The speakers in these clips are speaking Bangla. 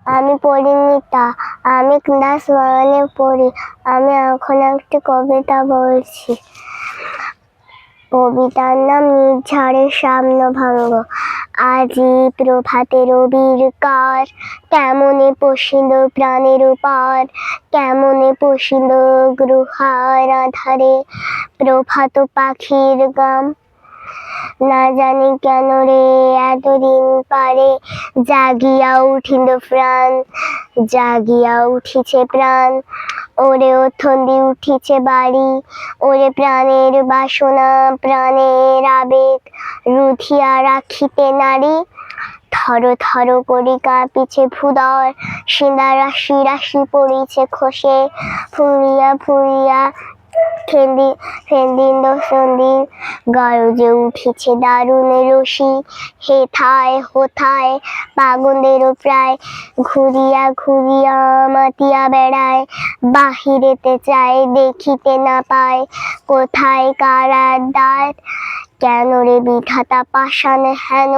আমি পড়িনি তা, আমি ক্লাস 1-এ পড়ি। আমি এখন একটি কবিতা বলছি। কবিতার নাম নির্ঝরের স্বপ্নভঙ্গ। আজি প্রভাতে রবির কার, কেমনে পশিল প্রাণের পার, কেমনে পশিল গ্রহার আধারে প্রভাত পাখির গাম। না জানি কেন রে এতদিন পারে জাগিয়া উঠিল প্রাণ, জাগিয়া উঠিছে প্রাণ। ওরে ওথন্দি উঠিছে বাড়ি, ওরে প্রাণের বাসনা প্রাণের আবেগ রুধিয়া রাখিতে নারী। থর থর করি কাঁপিছে ভূদর, শিলা রাশি রাশি পড়িছে খসে, ফুরিয়া ফুরিয়া ফেন্দিল সন্ধির গরজে উঠিছে দারুণ রশি। হেথায় হোথায় পাগলেরও প্রায়, ঘুরিয়া ঘুরিয়া মাতিয়া বেড়ায়। বাহিরেতে চায় দেখিতে না পায়, কোথায় কারার দ্বার। কেন রে বিধাতা পাষাণ হেন,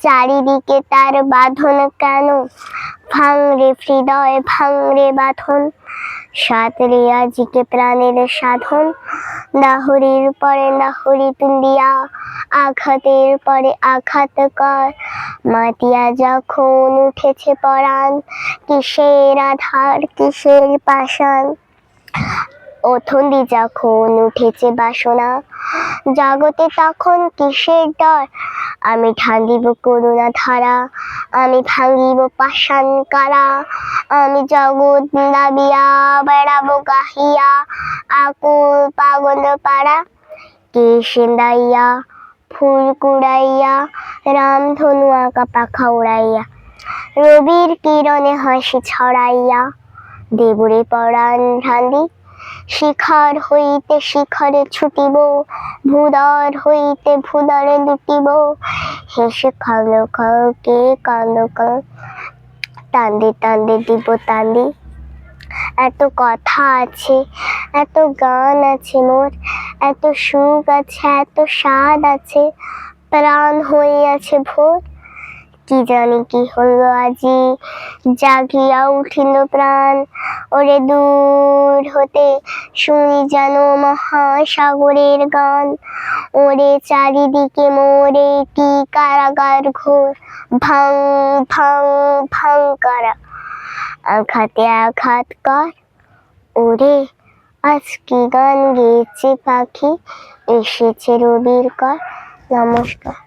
চারিদিকে তার বাঁধন কেন। ভাঙ রে হৃদয় ভাঙ রে বাঁধন, সাত রে আজিকে প্রাণের সাধন। লাহরীর পরে লাহরী তুলিয়া আঘাতের পরে আঘাত কর। মাতিয়া যখন উঠেছে পরাণ, কিসের আধার কিসের পাষাণ। ওথন্দি যখন উঠেছে বাসনা, জগতে তখন কিসের ডর। আমি ঢালিব করুণা ধারা, আমি ভাঙিব পাষাণ কারা। আমি জগৎ নাবিয়া বেড়াবো গাহিয়া আকুল পাগল পাড়া। কে সেন্দাইয়া ফুল কুড়াইয়া, রামধনু আঁকা পাখা উড়াইয়া, রবির কিরণে হাসি ছড়াইয়া দেবরে পরাণ ঢালি। শিখর হইতে শিখরে ছুটিব, ভূদর হইতে ভূদরে লুটিব। হেসে কাঁদো কে কাঁদো টান্দে টান্দে দিব তালি। এত কথা আছে, এত গান আছে মোর, এত সুখ আছে এত স্বাদ আছে, প্রাণ হইয়াছে ভোর। কি জানি কি হলো আজি, জাগিয়া উঠিল প্রাণ। ওরে দূর হতে শুনি যেন মহাসাগরের গান। ওরে চারিদিকে মোরে কি কারাগার ঘোর, ভাঙ ভাঙ ভাঙ কারা। আঘাতে আঘাত কর। ওরে আজ কি গান গেয়েছে পাখি, এসেছে রবির কর। নমস্কার।